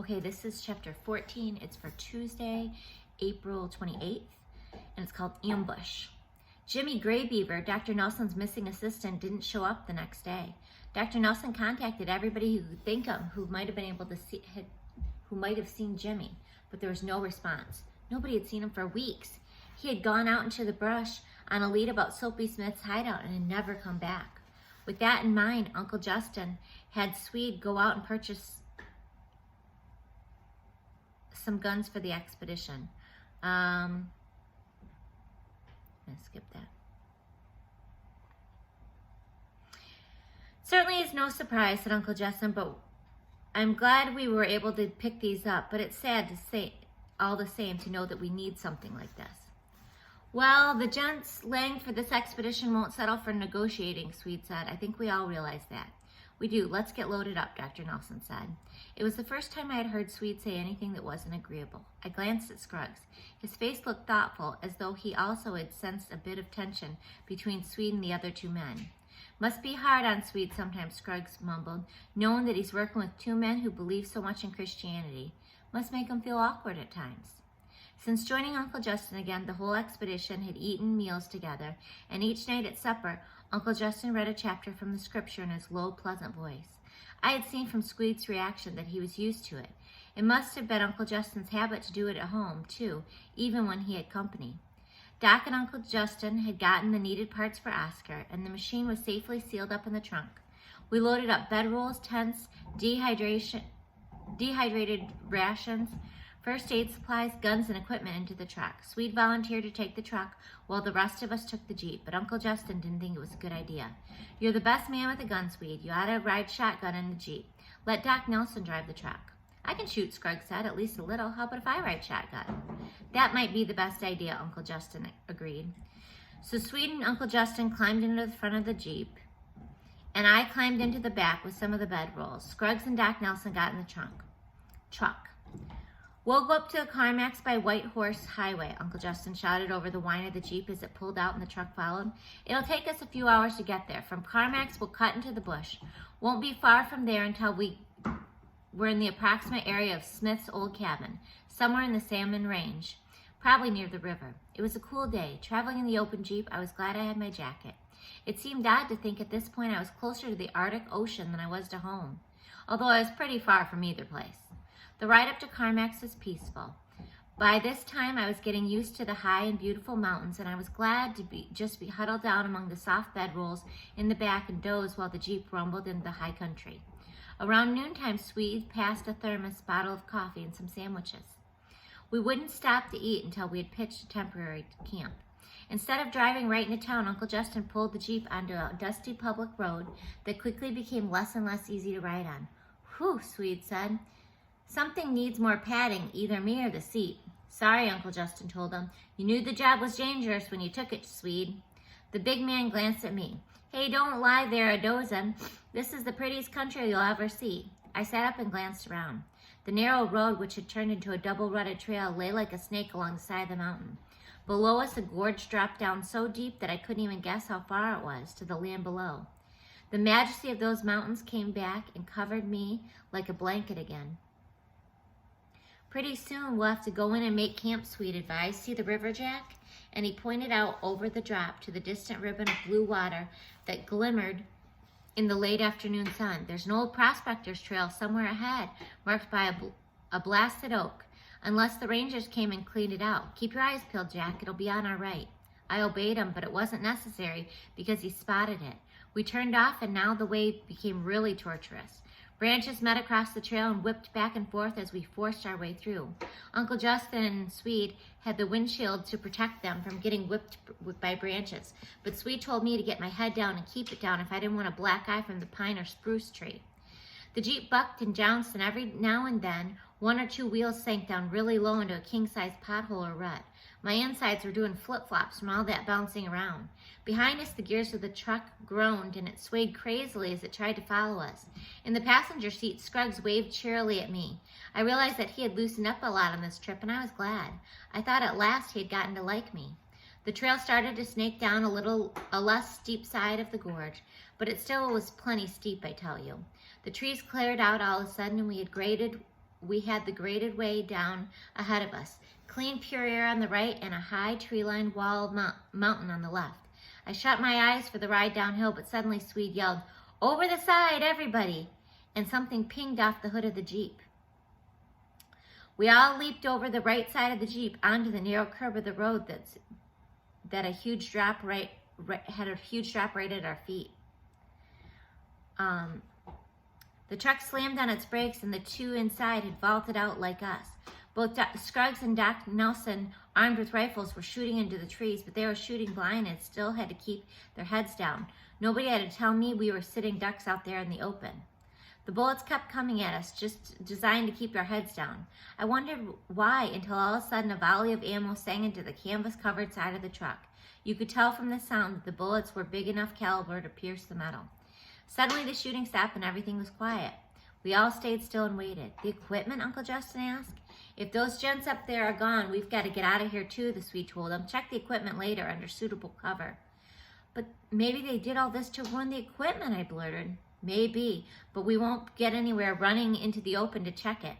Okay, this is chapter 14. It's for Tuesday, April 28th, and it's called Ambush. Jimmy Graybeaver, Dr. Nelson's missing assistant, didn't show up the next day. Dr. Nelson contacted everybody who could think of who might have been able to see, who might have seen Jimmy, but there was no response. Nobody had seen him for weeks. He had gone out into the brush on a lead about Soapy Smith's hideout and had never come back. With that in mind, Uncle Justin had Swede go out and purchase some guns for the expedition. I'm gonna skip that. Certainly it's no surprise, said Uncle Justin, but I'm glad we were able to pick these up, but it's sad to say all the same to know that we need something like this. Well, the gents laying for this expedition won't settle for negotiating, Swede said. I think we all realize that. We do. Let's get loaded up, Dr. Nelson said. It was the first time I had heard Swede say anything that wasn't agreeable. I glanced at Scruggs. His face looked thoughtful, as though he also had sensed a bit of tension between Swede and the other two men. Must be hard on Swede sometimes, Scruggs mumbled, knowing that he's working with two men who believe so much in Christianity. Must make him feel awkward at times. Since joining Uncle Justin again, the whole expedition had eaten meals together, and each night at supper, Uncle Justin read a chapter from the scripture in his low, pleasant voice. I had seen from Squeed's reaction that he was used to it. It must have been Uncle Justin's habit to do it at home, too, even when he had company. Doc and Uncle Justin had gotten the needed parts for Oscar, and the machine was safely sealed up in the trunk. We loaded up bedrolls, tents, dehydrated rations, first aid supplies, guns, and equipment into the truck. Swede volunteered to take the truck while the rest of us took the Jeep, but Uncle Justin didn't think it was a good idea. You're the best man with a gun, Swede. You ought to ride shotgun in the Jeep. Let Doc Nelson drive the truck. I can shoot, Scruggs said, at least a little. How about if I ride shotgun? That might be the best idea, Uncle Justin agreed. So Swede and Uncle Justin climbed into the front of the Jeep, and I climbed into the back with some of the bedrolls. Scruggs and Doc Nelson got in the truck. We'll go up to the Carmax by White Horse Highway, Uncle Justin shouted over the whine of the Jeep as it pulled out and the truck followed. It'll take us a few hours to get there. From Carmax, we'll cut into the bush. Won't be far from there until we're in the approximate area of Smith's old cabin, somewhere in the Salmon Range, probably near the river. It was a cool day. Traveling in the open Jeep, I was glad I had my jacket. It seemed odd to think at this point I was closer to the Arctic Ocean than I was to home, although I was pretty far from either place. The ride up to Carmax was peaceful. By this time, I was getting used to the high and beautiful mountains, and I was glad to just be huddled down among the soft bedrolls in the back and doze while the Jeep rumbled into the high country. Around noontime, Swede passed a thermos, bottle of coffee, and some sandwiches. We wouldn't stop to eat until we had pitched a temporary camp. Instead of driving right into town, Uncle Justin pulled the Jeep onto a dusty public road that quickly became less and less easy to ride on. Whew, Swede said. Something needs more padding, either me or the seat. Sorry, Uncle Justin told him. You knew the job was dangerous when you took it, Swede. The big man glanced at me. Hey, don't lie there a-dozing. This is the prettiest country you'll ever see. I sat up and glanced around. The narrow road, which had turned into a double-rutted trail, lay like a snake along the side of the mountain. Below us, a gorge dropped down so deep that I couldn't even guess how far it was to the land below. The majesty of those mountains came back and covered me like a blanket again. Pretty soon we'll have to go in and make camp, Swede advised. See the river, Jack? And he pointed out over the drop to the distant ribbon of blue water that glimmered in the late afternoon sun. There's an old prospector's trail somewhere ahead, marked by a blasted oak. Unless the rangers came and cleaned it out. Keep your eyes peeled, Jack. It'll be on our right. I obeyed him, but it wasn't necessary because he spotted it. We turned off, and now the way became really torturous. Branches met across the trail and whipped back and forth as we forced our way through. Uncle Justin and Swede had the windshield to protect them from getting whipped by branches, but Swede told me to get my head down and keep it down if I didn't want a black eye from the pine or spruce tree. The Jeep bucked and jounced, and every now and then, one or two wheels sank down really low into a king-size pothole or rut. My insides were doing flip-flops from all that bouncing around. Behind us, the gears of the truck groaned, and it swayed crazily as it tried to follow us. In the passenger seat, Scruggs waved cheerily at me. I realized that he had loosened up a lot on this trip, and I was glad. I thought at last he had gotten to like me. The trail started to snake down a less steep side of the gorge, but it still was plenty steep, I tell you. The trees cleared out all of a sudden, and we had graded we had the graded way down ahead of us. Clean pure air on the right and a high tree-lined wall mountain on the left. I shut my eyes for the ride downhill, but suddenly Swede yelled, "Over the side, everybody!" And something pinged off the hood of the Jeep. We all leaped over the right side of the Jeep onto the narrow curb of the road that had a huge drop right at our feet. The truck slammed on its brakes and the two inside had vaulted out like us. Both Scruggs and Doc Nelson, armed with rifles, were shooting into the trees, but they were shooting blind and still had to keep their heads down. Nobody had to tell me we were sitting ducks out there in the open. The bullets kept coming at us, just designed to keep our heads down. I wondered why until all of a sudden a volley of ammo sang into the canvas-covered side of the truck. You could tell from the sound that the bullets were big enough caliber to pierce the metal. Suddenly the shooting stopped and everything was quiet. We all stayed still and waited. "The equipment?" Uncle Justin asked. "If those gents up there are gone, we've got to get out of here too," the Swede told him. "Check the equipment later under suitable cover." "But maybe they did all this to ruin the equipment," I blurted. "Maybe, but we won't get anywhere running into the open to check it."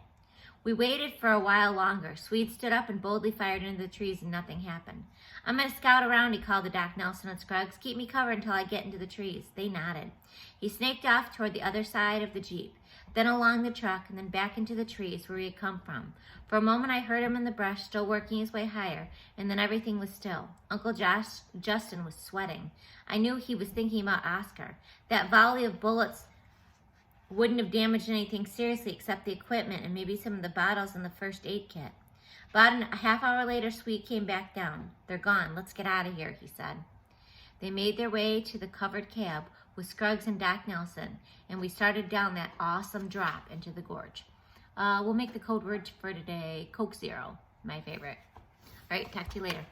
We waited for a while longer. Swede stood up and boldly fired into the trees and nothing happened. "I'm going to scout around," he called to Doc Nelson and Scruggs. "Keep me covered until I get into the trees." They nodded. He snaked off toward the other side of the Jeep, then along the truck, and then back into the trees where he had come from. For a moment I heard him in the brush, still working his way higher, and then everything was still. Uncle Justin was sweating. I knew he was thinking about Oscar. That volley of bullets wouldn't have damaged anything seriously except the equipment and maybe some of the bottles in the first aid kit. About a half hour later, Swede came back down. "They're gone. Let's get out of here," he said. They made their way to the covered cab with Scruggs and Doc Nelson, and we started down that awesome drop into the gorge. We'll make the code word for today Coke Zero, my favorite. All right, talk to you later.